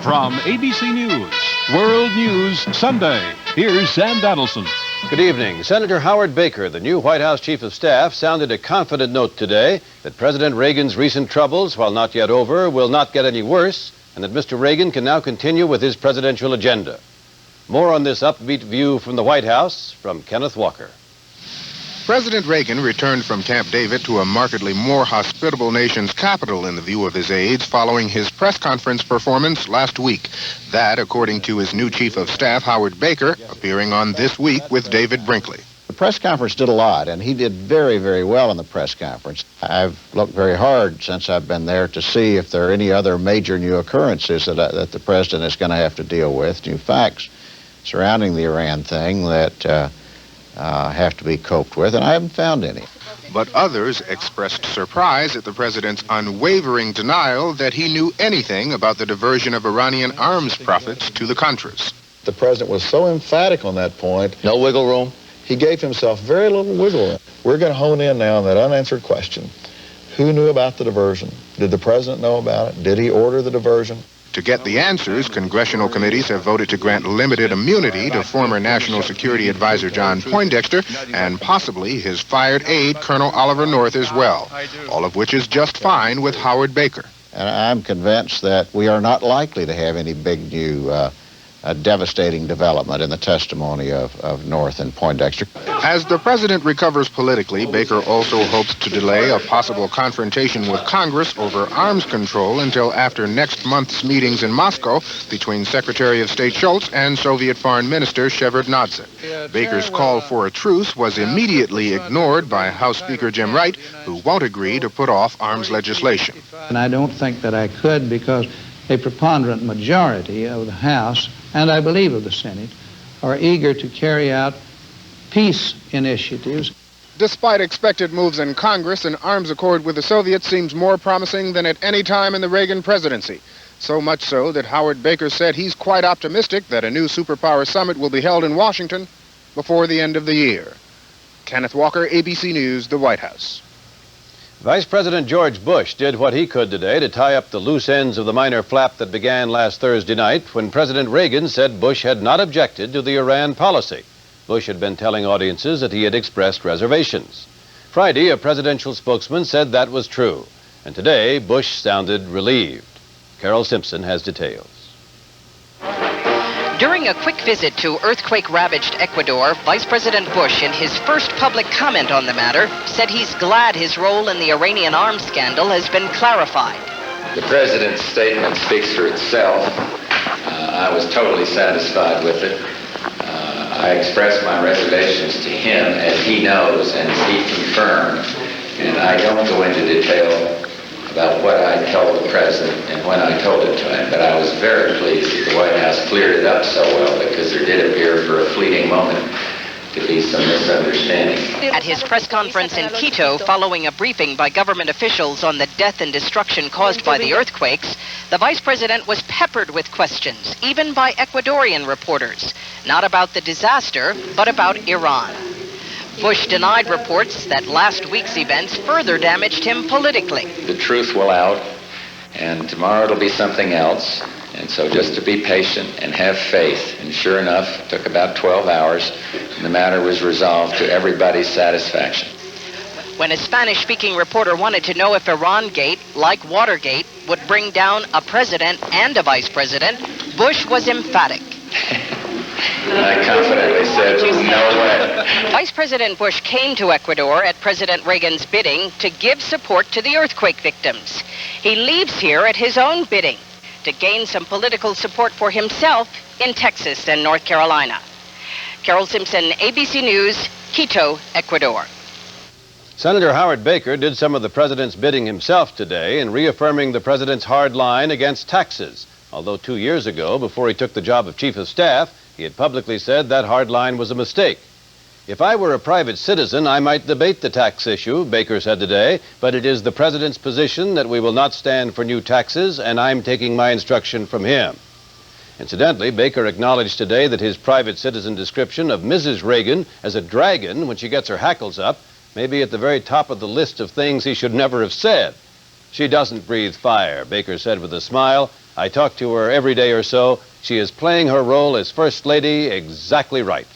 From ABC News, World News Sunday, here's Sam Donaldson. Good evening. Senator Howard Baker, the new White House Chief of Staff, sounded a confident note today that President Reagan's recent troubles, while not yet over, will not get any worse, and that Mr. Reagan can now continue with his presidential agenda. More on this upbeat view from the White House from Kenneth Walker. President Reagan returned from Camp David to a markedly more hospitable nation's capital in the view of his aides following his press conference performance last week. That, according to his new Chief of Staff, Howard Baker, appearing on This Week with David Brinkley. The press conference did a lot, and he did very, very well in the press conference. I've looked very hard since I've been there to see if there are any other major new occurrences that the president is going to have to deal with, new facts surrounding the Iran thing that have to be coped with, and I haven't found any. But others expressed surprise at the president's unwavering denial that he knew anything about the diversion of Iranian arms profits to the Contras. The president was so emphatic on that point. No wiggle room. He gave himself very little wiggle room. We're going to hone in now on that unanswered question. Who knew about the diversion? Did the president know about it? Did he order the diversion? To get the answers, congressional committees have voted to grant limited immunity to former National Security Advisor John Poindexter and possibly his fired aide, Colonel Oliver North, as well, all of which is just fine with Howard Baker. And I'm convinced that we are not likely to have any big new devastating development in the testimony of North and Poindexter. As the president recovers politically, Baker also hopes to delay a possible confrontation with Congress over arms control until after next month's meetings in Moscow between Secretary of State Shultz and Soviet Foreign Minister Shevardnadze. Baker's call for a truce was immediately ignored by House Speaker Jim Wright, who won't agree to put off arms legislation. And I don't think that I could, because a preponderant majority of the House, and I believe of the Senate, are eager to carry out peace initiatives. Despite expected moves in Congress, an arms accord with the Soviets seems more promising than at any time in the Reagan presidency. So much so that Howard Baker said he's quite optimistic that a new superpower summit will be held in Washington before the end of the year. Kenneth Walker, ABC News, the White House. Vice President George Bush did what he could today to tie up the loose ends of the minor flap that began last Thursday night when President Reagan said Bush had not objected to the Iran policy. Bush had been telling audiences that he had expressed reservations. Friday, a presidential spokesman said that was true. And today, Bush sounded relieved. Carol Simpson has details. During a quick visit to earthquake-ravaged Ecuador, Vice President Bush, in his first public comment on the matter, said he's glad his role in the Iranian arms scandal has been clarified. The president's statement speaks for itself. I was totally satisfied with it. I expressed my reservations to him, as he knows, and he confirmed. And I don't go into detail about what I told the president and when I told it to him, but I was very pleased that the White House cleared it up so well, because there did appear for a fleeting moment to be some misunderstanding. At his press conference in Quito, following a briefing by government officials on the death and destruction caused by the earthquakes, the vice president was peppered with questions, even by Ecuadorian reporters, not about the disaster, but about Iran. Bush denied reports that last week's events further damaged him politically. The truth will out, and tomorrow it'll be something else. And so just to be patient and have faith. And sure enough, it took about 12 hours, and the matter was resolved to everybody's satisfaction. When a Spanish-speaking reporter wanted to know if Iran-gate, like Watergate, would bring down a president and a vice president, Bush was emphatic. I confidently said, no way. Vice President Bush came to Ecuador at President Reagan's bidding to give support to the earthquake victims. He leaves here at his own bidding to gain some political support for himself in Texas and North Carolina. Carol Simpson, ABC News, Quito, Ecuador. Senator Howard Baker did some of the president's bidding himself today in reaffirming the president's hard line against taxes. Although 2 years ago, before he took the job of Chief of Staff, he had publicly said that hard line was a mistake. If I were a private citizen, I might debate the tax issue, Baker said today, but it is the president's position that we will not stand for new taxes, and I'm taking my instruction from him. Incidentally, Baker acknowledged today that his private citizen description of Mrs. Reagan as a dragon when she gets her hackles up may be at the very top of the list of things he should never have said. She doesn't breathe fire, Baker said with a smile. I talk to her every day or so. She is playing her role as First Lady exactly right.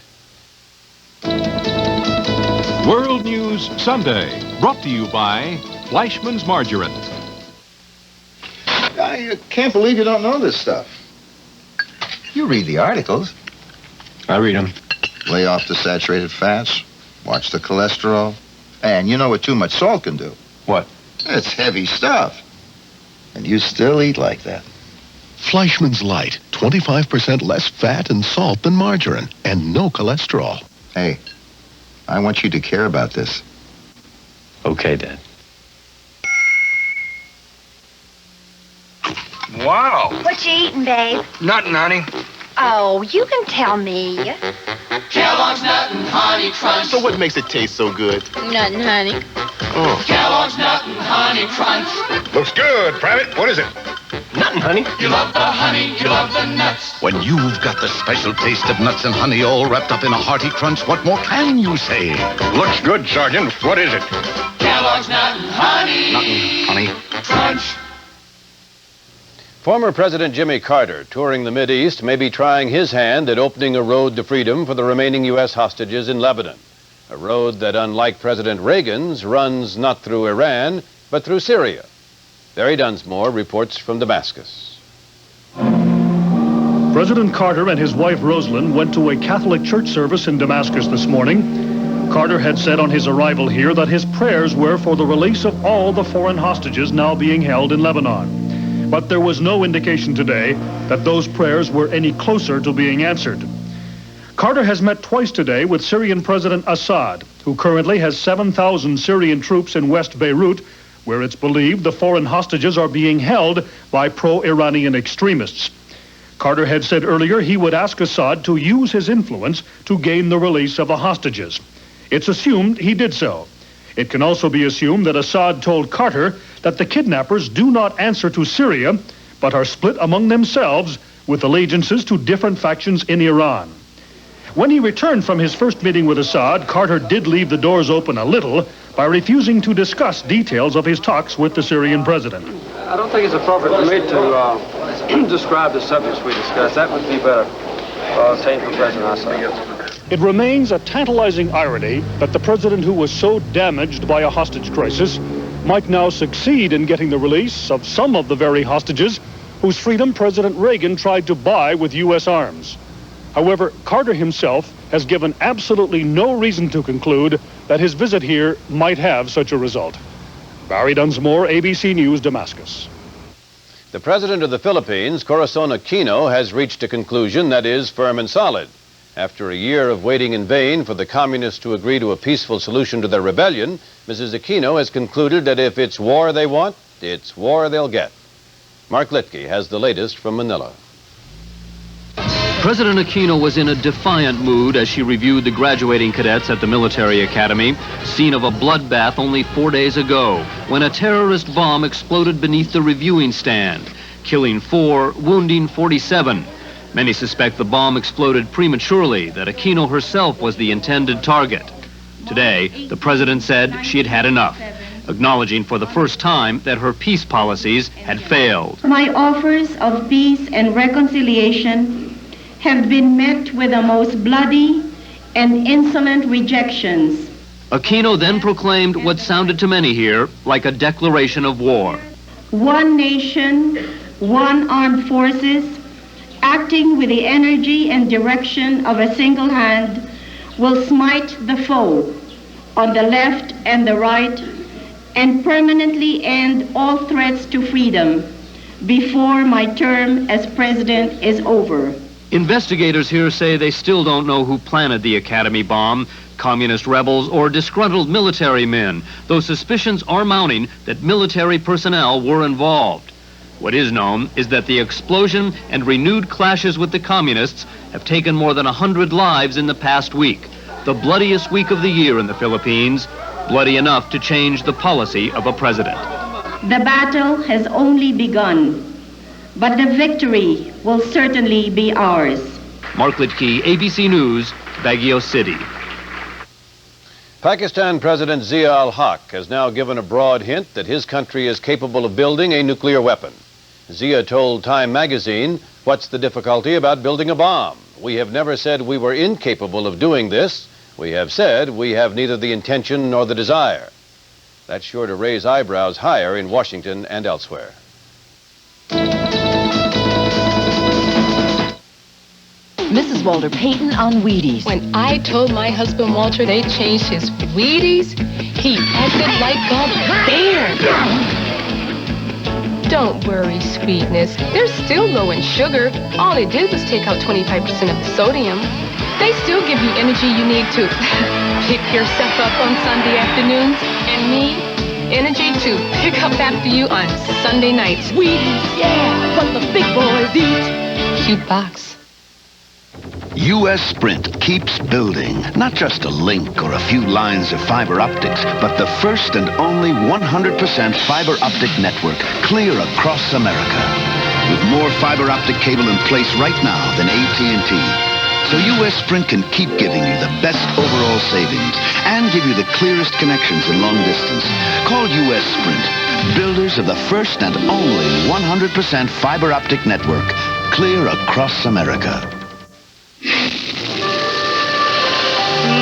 World News Sunday, brought to you by Fleischmann's Margarine. I can't believe you don't know this stuff. You read the articles. I read them. Lay off the saturated fats, watch the cholesterol, and you know what too much salt can do. What? It's heavy stuff. And you still eat like that. Fleischmann's Light, 25% less fat and salt than margarine, and no cholesterol. Hey, I want you to care about this. Okay, Dad. Wow. What you eating, babe? Nothing, honey. Oh, you can tell me. Kellogg's Nut and Honey Crunch. So what makes it taste so good? Nothing, honey. Oh. Kellogg's Nut and Honey Crunch. Looks good, Private. What is it? Nothing, honey. You love the honey, you love the nuts. When you've got the special taste of nuts and honey all wrapped up in a hearty crunch, what more can you say? Looks good, Sergeant. What is it? Kellogg's Nut and Honey. Nothing, honey. Crunch. Former President Jimmy Carter, touring the Mideast, may be trying his hand at opening a road to freedom for the remaining U.S. hostages in Lebanon. A road that, unlike President Reagan's, runs not through Iran, but through Syria. Barry Dunsmore reports from Damascus. President Carter and his wife Rosalind went to a Catholic church service in Damascus this morning. Carter had said on his arrival here that his prayers were for the release of all the foreign hostages now being held in Lebanon. But there was no indication today that those prayers were any closer to being answered. Carter has met twice today with Syrian President Assad, who currently has 7,000 Syrian troops in West Beirut, where it's believed the foreign hostages are being held by pro-Iranian extremists. Carter had said earlier he would ask Assad to use his influence to gain the release of the hostages. It's assumed he did so. It can also be assumed that Assad told Carter that the kidnappers do not answer to Syria, but are split among themselves with allegiances to different factions in Iran. When he returned from his first meeting with Assad, Carter did leave the doors open a little by refusing to discuss details of his talks with the Syrian president. I don't think it's appropriate for me to describe the subjects we discussed. That would be better obtained from President Assad. It remains a tantalizing irony that the president who was so damaged by a hostage crisis might now succeed in getting the release of some of the very hostages whose freedom President Reagan tried to buy with U.S. arms. However, Carter himself has given absolutely no reason to conclude that his visit here might have such a result. Barry Dunsmore, ABC News, Damascus. The president of the Philippines, Corazon Aquino, has reached a conclusion that is firm and solid. After a year of waiting in vain for the communists to agree to a peaceful solution to their rebellion, Mrs. Aquino has concluded that if it's war they want, it's war they'll get. Mark Litke has the latest from Manila. President Aquino was in a defiant mood as she reviewed the graduating cadets at the military academy, scene of a bloodbath only 4 days ago, when a terrorist bomb exploded beneath the reviewing stand, killing 4, wounding 47. Many suspect the bomb exploded prematurely, that Aquino herself was the intended target. Today, the president said she had had enough, acknowledging for the first time that her peace policies had failed. My offers of peace and reconciliation have been met with the most bloody and insolent rejections. Aquino then proclaimed what sounded to many here like a declaration of war. One nation, one armed forces, acting with the energy and direction of a single hand, will smite the foe on the left and the right and permanently end all threats to freedom before my term as president is over. Investigators here say they still don't know who planted the academy bomb, communist rebels or disgruntled military men, though suspicions are mounting that military personnel were involved. What is known is that the explosion and renewed clashes with the communists have taken more than 100 lives in the past week, the bloodiest week of the year in the Philippines, bloody enough to change the policy of a president. The battle has only begun, but the victory will certainly be ours. Mark Litke, ABC News, Baguio City. Pakistan President Zia-ul-Haq has now given a broad hint that his country is capable of building a nuclear weapon. Zia told Time magazine, "What's the difficulty about building a bomb? We have never said we were incapable of doing this. We have said we have neither the intention nor the desire." That's sure to raise eyebrows higher in Washington and elsewhere. Mrs. Walter Payton on Wheaties. When I told my husband Walter they changed his Wheaties, he acted like a bear. Don't worry, sweetness. They're still low in sugar. All they did was take out 25% of the sodium. They still give you energy you need to pick yourself up on Sunday afternoons. And me, energy to pick up after you on Sunday nights. Wheaties, yeah, what the big boys eat. Cute box. U.S. Sprint keeps building, not just a link or a few lines of fiber optics, but the first and only 100% fiber optic network clear across America. With more fiber optic cable in place right now than AT&T. So U.S. Sprint can keep giving you the best overall savings and give you the clearest connections in long distance. Call U.S. Sprint, builders of the first and only 100% fiber optic network clear across America.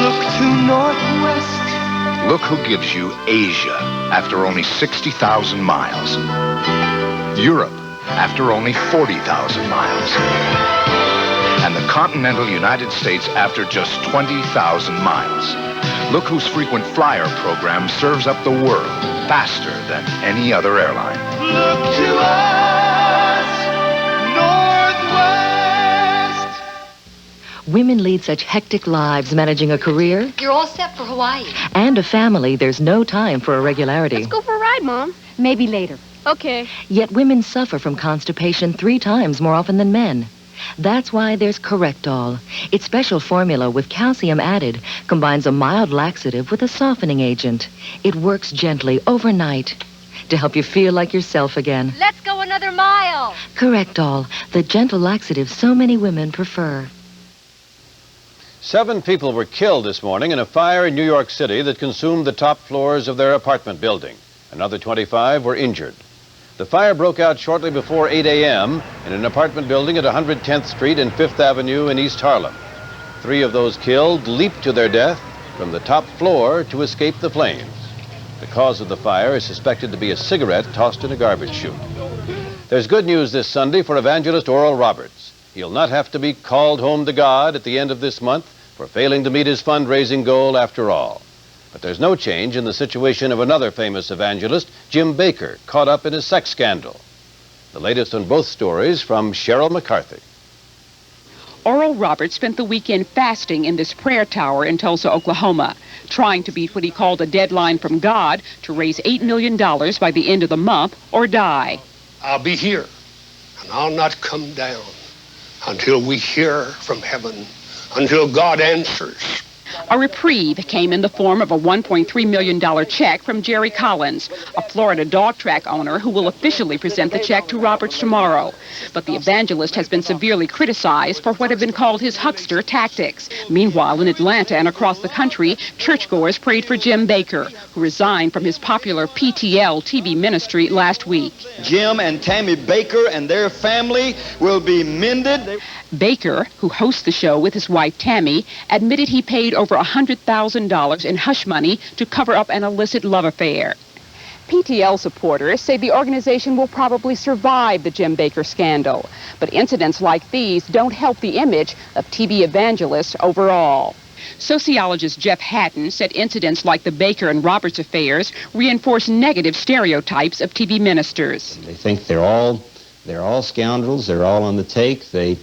Look to northwest. Look who gives you Asia after only 60,000 miles. Europe after only 40,000 miles. And the continental United States after just 20,000 miles. Look whose frequent flyer program serves up the world faster than any other airline. Look to us, northwest. Women lead such hectic lives managing a career You're all set for Hawaii. and a family. There's no time for irregularity. Let's go for a ride, Mom. Maybe later. Okay. Yet women suffer from constipation 3 times more often than men. That's why there's Correctol. Its special formula with calcium added combines a mild laxative with a softening agent. It works gently overnight to help you feel like yourself again. Let's go another mile. Correctol, the gentle laxative so many women prefer. 7 people were killed this morning in a fire in New York City that consumed the top floors of their apartment building. Another 25 were injured. The fire broke out shortly before 8 a.m. in an apartment building at 110th Street and 5th Avenue in East Harlem. 3 of those killed leaped to their death from the top floor to escape the flames. The cause of the fire is suspected to be a cigarette tossed in a garbage chute. There's good news this Sunday for evangelist Oral Roberts. He'll not have to be called home to God at the end of this month for failing to meet his fundraising goal after all. But there's no change in the situation of another famous evangelist, Jim Baker, caught up in a sex scandal. The latest on both stories from Cheryl McCarthy. Oral Roberts spent the weekend fasting in this prayer tower in Tulsa, Oklahoma, trying to beat what he called a deadline from God to raise $8 million by the end of the month or die. I'll be here, and I'll not come down until we hear from heaven, until God answers. A reprieve came in the form of a $1.3 million check from Jerry Collins, a Florida dog track owner who will officially present the check to Roberts tomorrow. But the evangelist has been severely criticized for what have been called his huckster tactics. Meanwhile, in Atlanta and across the country, churchgoers prayed for Jim Baker, who resigned from his popular PTL-TV ministry last week. Jim and Tammy Baker and their family will be mended. Baker, who hosts the show with his wife Tammy, admitted he paid over $100,000 in hush money to cover up an illicit love affair. PTL supporters say the organization will probably survive the Jim Baker scandal, but incidents like these don't help the image of TV evangelists overall. Sociologist Jeff Hatton said incidents like the Baker and Roberts affairs reinforce negative stereotypes of TV ministers. They think they're all scoundrels. They're all on the take. They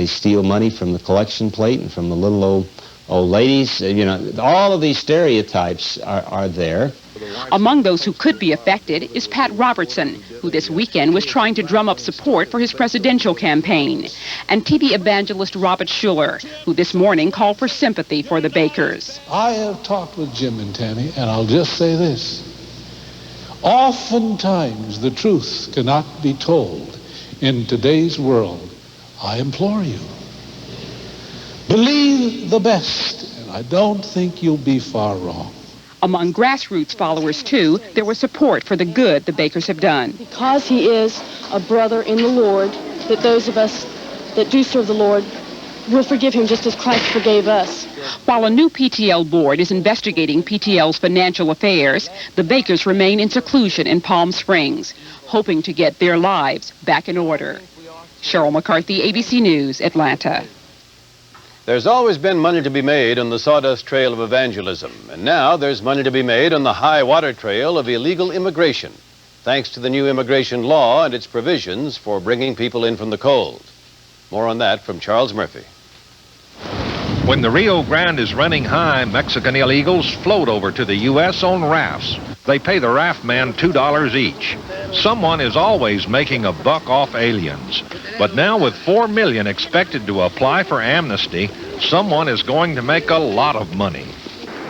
steal money from the collection plate and from the little old ladies. You know, all of these stereotypes are there. Among those who could be affected is Pat Robertson, who this weekend was trying to drum up support for his presidential campaign, and TV evangelist Robert Schuller, who this morning called for sympathy for the Bakers. I have talked with Jim and Tammy, and I'll just say this. Oftentimes the truth cannot be told in today's world. I implore you, believe the best, and I don't think you'll be far wrong. Among grassroots followers, too, there was support for the good the Bakers have done. Because he is a brother in the Lord, that those of us that do serve the Lord will forgive him just as Christ forgave us. While a new PTL board is investigating PTL's financial affairs, the Bakers remain in seclusion in Palm Springs, hoping to get their lives back in order. Cheryl McCarthy, ABC News, Atlanta. There's always been money to be made on the sawdust trail of evangelism, and now there's money to be made on the high water trail of illegal immigration, thanks to the new immigration law and its provisions for bringing people in from the cold. More on that from Charles Murphy. When the Rio Grande is running high, Mexican illegals float over to the U.S. on rafts. They pay the raft man $2 each. Someone is always making a buck off aliens. But now with 4 million expected to apply for amnesty, someone is going to make a lot of money.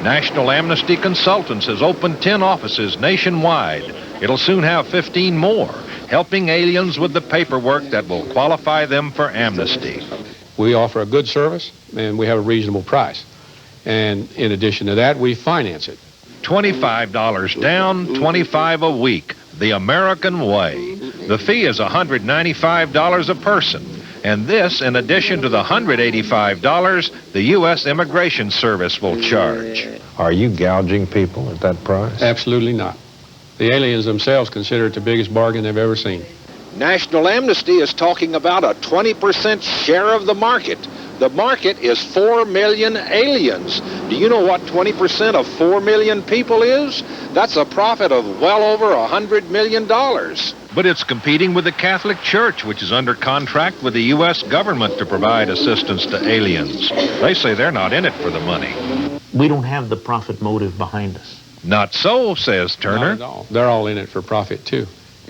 National Amnesty Consultants has opened 10 offices nationwide. It'll soon have 15 more, helping aliens with the paperwork that will qualify them for amnesty. We offer a good service, and we have a reasonable price. And in addition to that, we finance it. $25 down, $25 a week, the American way. The fee is $195 a person. And this, in addition to the $185 the U.S. Immigration Service will charge. Are you gouging people at that price? Absolutely not. The aliens themselves consider it the biggest bargain they've ever seen. National Amnesty is talking about a 20% share of the market. The market is 4 million aliens. Do you know what 20% of 4 million people is? That's a profit of well over $100 million. But it's competing with the Catholic Church, which is under contract with the U.S. government to provide assistance to aliens. They say they're not in it for the money. We don't have the profit motive behind us. Not so, says Turner. Not at all. They're all in it for profit, too.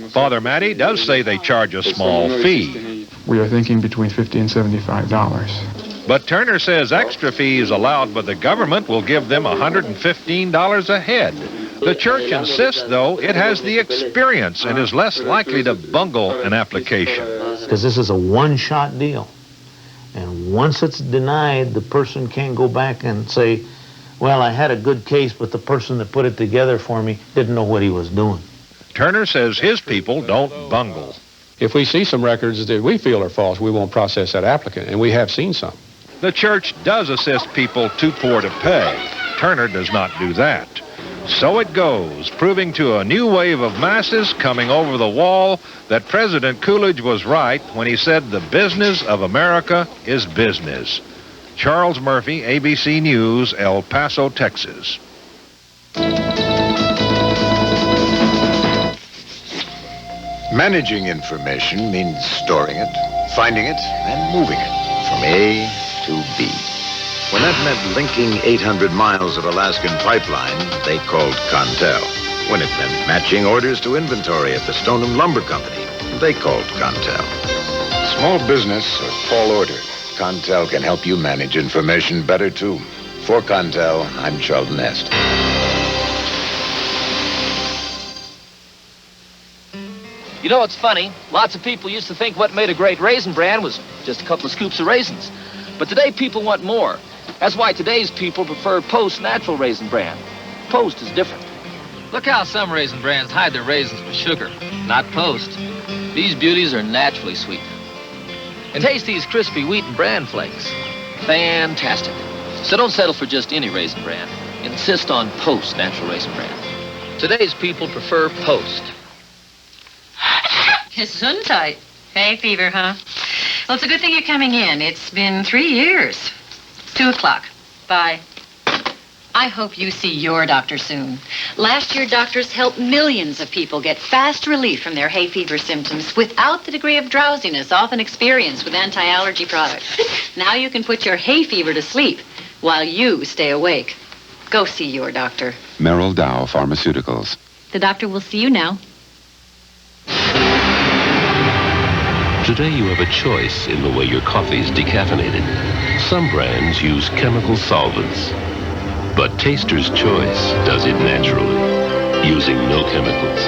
Father Matty does say they charge a small fee. We are thinking between $50 and $75. But Turner says extra fees allowed by the government will give them $115 a head. The church insists, though, it has the experience and is less likely to bungle an application. Because this is a one-shot deal. And once it's denied, the person can't go back and say, well, I had a good case, but the person that put it together for me didn't know what he was doing. Turner says his people don't bungle. If we see some records that we feel are false, we won't process that applicant, and we have seen some. The church does assist people too poor to pay. Turner does not do that. So it goes, proving to a new wave of masses coming over the wall that President Coolidge was right when he said the business of America is business. Charles Murphy, ABC News, El Paso, Texas. Managing information means storing it, finding it, and moving it from A to B. When that meant linking 800 miles of Alaskan pipeline, they called Contel. When it meant matching orders to inventory at the Stoneham Lumber Company, they called Contel. Small business or tall order, Contel can help you manage information better, too. For Contel, I'm Charlton Hest. You know, it's funny. Lots of people used to think what made a great raisin bran was just a couple of scoops of raisins. But today, people want more. That's why today's people prefer Post Natural Raisin Bran. Post is different. Look how some raisin brands hide their raisins with sugar. Not Post. These beauties are naturally sweet. And taste these crispy wheat and bran flakes. Fantastic. So don't settle for just any raisin bran. Insist on Post Natural Raisin Bran. Today's people prefer Post. Gesundheit. Hay fever, huh? Well, it's a good thing you're coming in. It's been 3 years. 2 o'clock. Bye. I hope you see your doctor soon. Last year, doctors helped millions of people get fast relief from their hay fever symptoms without the degree of drowsiness often experienced with anti-allergy products. Now you can put your hay fever to sleep while you stay awake. Go see your doctor. Merrill Dow Pharmaceuticals. The doctor will see you now. Today you have a choice in the way your coffee is decaffeinated. Some brands use chemical solvents, but Taster's Choice does it naturally, using no chemicals,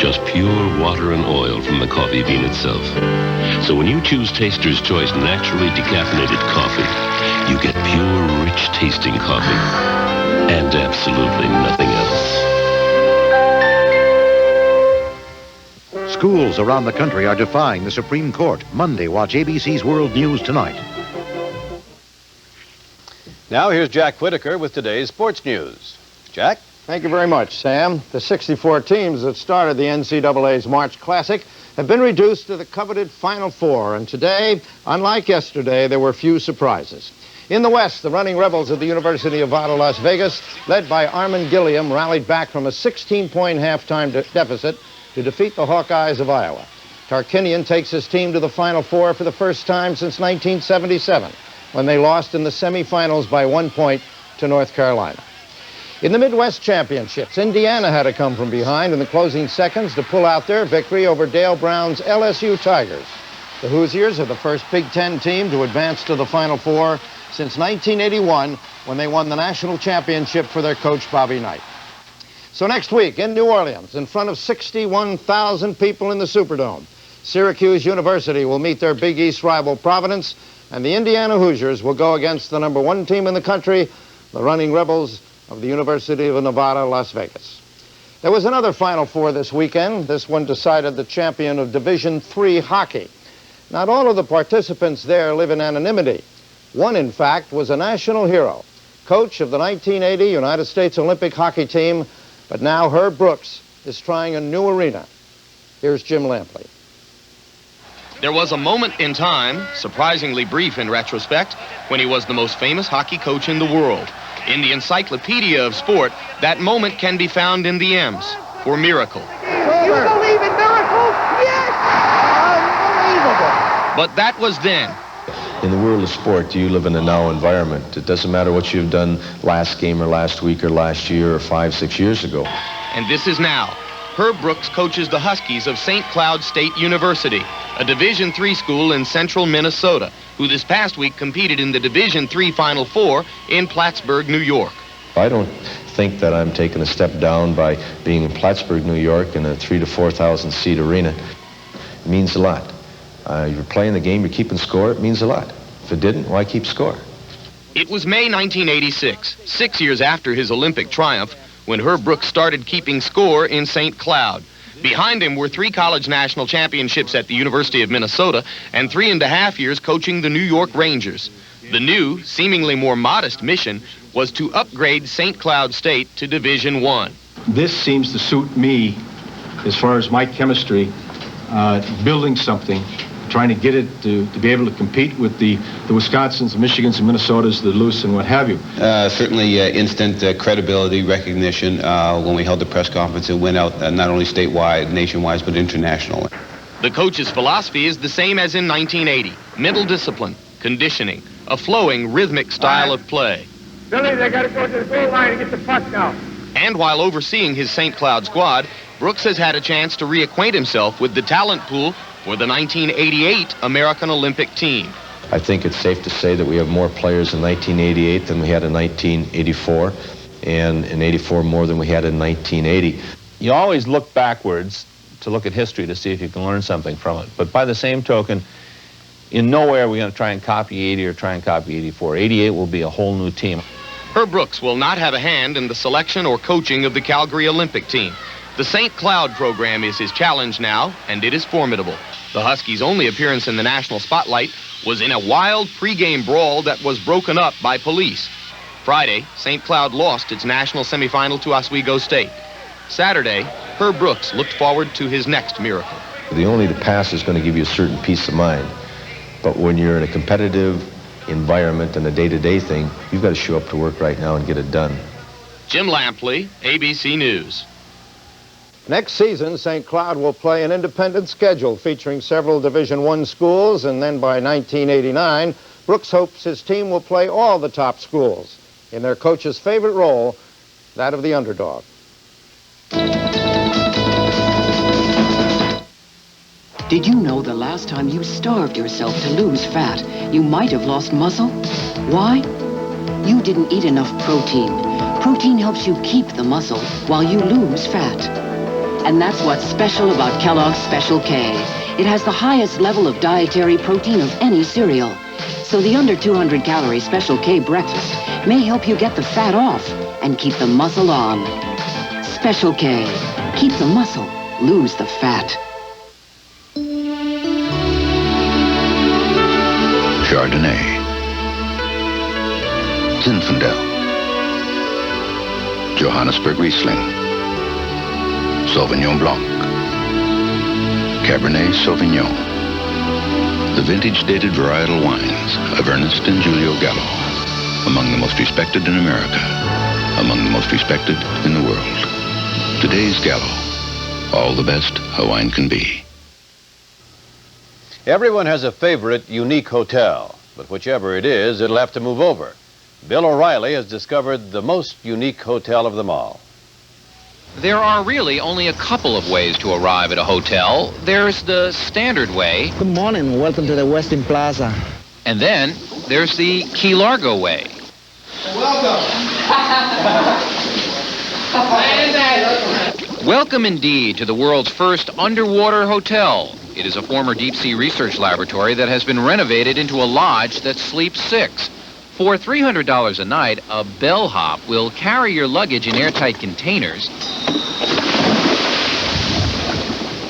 just pure water and oil from the coffee bean itself. So when you choose Taster's Choice naturally decaffeinated coffee, you get pure, rich tasting coffee and absolutely nothing else. Schools around the country are defying the Supreme Court. Monday, watch ABC's World News Tonight. Now here's Jack Whitaker with today's sports news. Jack? Thank you very much, Sam. The 64 teams that started the NCAA's March Classic have been reduced to the coveted Final Four, and today, unlike yesterday, there were few surprises. In the West, the running Rebels of the University of Nevada, Las Vegas, led by Armin Gilliam, rallied back from a 16-point halftime deficit to defeat the Hawkeyes of Iowa. Tarkinian takes his team to the Final Four for the first time since 1977, when they lost in the semifinals by 1 point to North Carolina. In the Midwest Championships, Indiana had to come from behind in the closing seconds to pull out their victory over Dale Brown's LSU Tigers. The Hoosiers are the first Big Ten team to advance to the Final Four since 1981, when they won the national championship for their coach, Bobby Knight. So next week in New Orleans, in front of 61,000 people in the Superdome, Syracuse University will meet their Big East rival Providence, and the Indiana Hoosiers will go against the #1 team in the country, the running Rebels of the University of Nevada, Las Vegas. There was another Final Four this weekend. This one decided the champion of Division III hockey. Not all of the participants there live in anonymity. One, in fact, was a national hero, coach of the 1980 United States Olympic hockey team, but now Herb Brooks is trying a new arena. Here's Jim Lampley. There was a moment in time, surprisingly brief in retrospect, when he was the most famous hockey coach in the world. In the Encyclopedia of Sport, that moment can be found in the M's for miracle. You believe in miracles? Yes! Unbelievable! But that was then. In the world of sport, you live in a now environment. It doesn't matter what you've done last game or last week or last year or 5-6 years ago. And this is now. Herb Brooks coaches the Huskies of St. Cloud State University, a Division III school in central Minnesota, who this past week competed in the Division III Final Four in Plattsburgh, New York. I don't think that I'm taking a step down by being in Plattsburgh, New York, in a 3,000 to 4,000 seat arena. It means a lot. You're playing the game, you're keeping score, it means a lot. If it didn't, why keep score? It was May 1986, 6 years after his Olympic triumph, when Herb Brooks started keeping score in St. Cloud. Behind him were 3 college national championships at the University of Minnesota and 3.5 years coaching the New York Rangers. The new, seemingly more modest mission was to upgrade St. Cloud State to Division I. This seems to suit me as far as my chemistry, building something, trying to get it to be able to compete with the Wisconsins, the Michigans, the Minnesotas, the Duluths, and what have you. Certainly instant credibility, recognition. When we held the press conference, it went out not only statewide, nationwide, but internationally. The coach's philosophy is the same as in 1980. Mental discipline, conditioning, a flowing, rhythmic style of play. Billy, they got to go to the goal line and get the puck now. And while overseeing his St. Cloud squad, Brooks has had a chance to reacquaint himself with the talent pool for the 1988 American Olympic team. I think it's safe to say that we have more players in 1988 than we had in 1984, and in 84 more than we had in 1980. You always look backwards to look at history to see if you can learn something from it. But by the same token, in nowhere are we going to try and copy 80 or try and copy 84. 88 will be a whole new team. Herb Brooks will not have a hand in the selection or coaching of the Calgary Olympic team. The St. Cloud program is his challenge now, and it is formidable. The Huskies' only appearance in the national spotlight was in a wild pregame brawl that was broken up by police. Friday, St. Cloud lost its national semifinal to Oswego State. Saturday, Herb Brooks looked forward to his next miracle. The pass is going to give you a certain peace of mind. But when you're in a competitive environment and a day-to-day thing, you've got to show up to work right now and get it done. Jim Lampley, ABC News. Next season, St. Cloud will play an independent schedule featuring several Division I schools, and then by 1989, Brooks hopes his team will play all the top schools in their coach's favorite role, that of the underdog. Did you know the last time you starved yourself to lose fat, you might have lost muscle? Why? You didn't eat enough protein. Protein helps you keep the muscle while you lose fat. And that's what's special about Kellogg's Special K. It has the highest level of dietary protein of any cereal. So the under 200-calorie Special K breakfast may help you get the fat off and keep the muscle on. Special K. Keep the muscle, lose the fat. Chardonnay, Zinfandel, Johannesburg Riesling, Sauvignon Blanc, Cabernet Sauvignon. The vintage-dated varietal wines of Ernest and Julio Gallo, among the most respected in America, among the most respected in the world. Today's Gallo, all the best a wine can be. Everyone has a favorite, unique hotel, but whichever it is, it'll have to move over. Bill O'Reilly has discovered the most unique hotel of them all. There are really only a couple of ways to arrive at a hotel. There's the standard way. Good morning. Welcome to the Westin Plaza. And then there's the Key Largo way. Welcome indeed to the world's first underwater hotel. It is a former deep-sea research laboratory that has been renovated into a lodge that sleeps 6. For $300 a night, a bellhop will carry your luggage in airtight containers,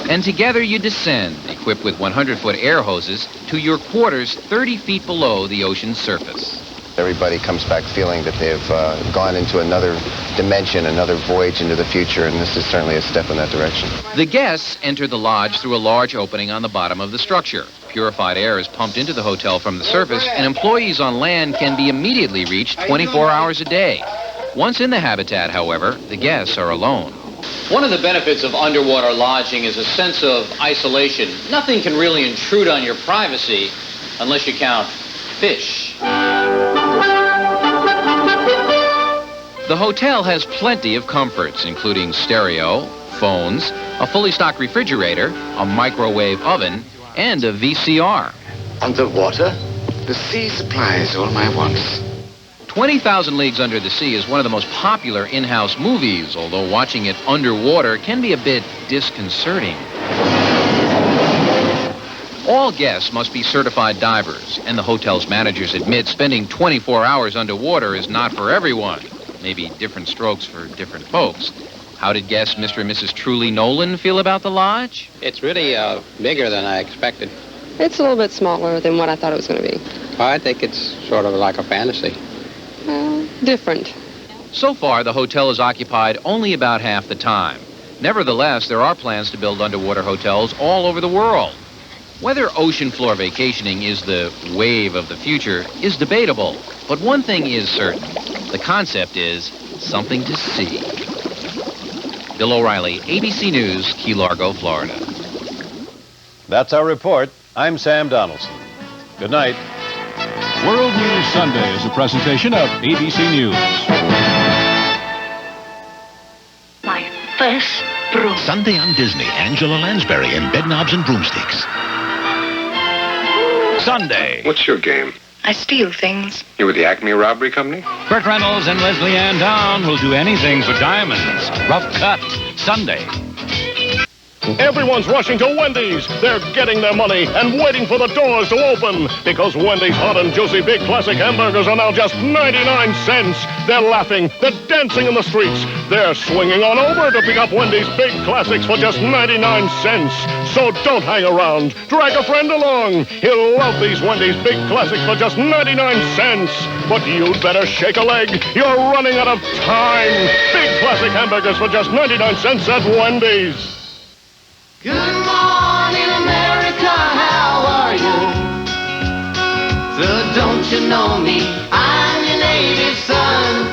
and together you descend, equipped with 100-foot air hoses, to your quarters 30 feet below the ocean's surface. Everybody comes back feeling that they've gone into another dimension, another voyage into the future, and this is certainly a step in that direction. The guests enter the lodge through a large opening on the bottom of the structure. Purified air is pumped into the hotel from the surface, and employees on land can be immediately reached 24 hours a day. Once in the habitat, however, the guests are alone. One of the benefits of underwater lodging is a sense of isolation. Nothing can really intrude on your privacy unless you count fish. The hotel has plenty of comforts, including stereo, phones, a fully stocked refrigerator, a microwave oven, and a VCR. Underwater, the sea supplies all my wants. 20,000 Leagues Under the Sea is one of the most popular in-house movies, although watching it underwater can be a bit disconcerting. All guests must be certified divers, and the hotel's managers admit spending 24 hours underwater is not for everyone. Maybe different strokes for different folks. How did guest Mr. and Mrs. Truly Nolan feel about the lodge? It's really bigger than I expected. It's a little bit smaller than what I thought it was going to be. I think it's sort of like a fantasy. Different. So far, the hotel is occupied only about half the time. Nevertheless, there are plans to build underwater hotels all over the world. Whether ocean floor vacationing is the wave of the future is debatable, but one thing is certain. The concept is something to see. Bill O'Reilly, ABC News, Key Largo, Florida. That's our report. I'm Sam Donaldson. Good night. World News Sunday is a presentation of ABC News. My first broom. Sunday on Disney, Angela Lansbury in Bedknobs and Broomsticks. Sunday. What's your game? I steal things. You with the Acme Robbery Company? Burt Reynolds and Leslie Ann Down will do anything for diamonds. Rough Cut, Sunday. Everyone's rushing to Wendy's. They're getting their money and waiting for the doors to open because Wendy's hot and juicy big classic hamburgers are now just 99 cents. They're laughing. They're dancing in the streets. They're swinging on over to pick up Wendy's big classics for just 99 cents. So don't hang around. Drag a friend along. He'll love these Wendy's big classics for just 99 cents. But you'd better shake a leg. You're running out of time. Big classic hamburgers for just 99 cents at Wendy's. Good morning, America, how are you? So don't you know me? I'm your native son.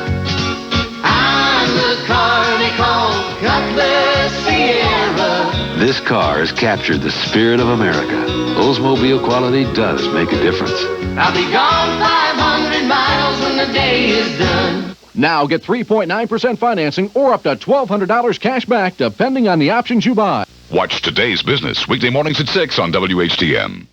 I'm the car they call Cutlass Sierra. This car has captured the spirit of America. Oldsmobile quality does make a difference. I'll be gone 500 miles when the day is done. Now get 3.9% financing or up to $1,200 cash back, depending on the options you buy. Watch Today's Business, weekday mornings at 6 on WHTM.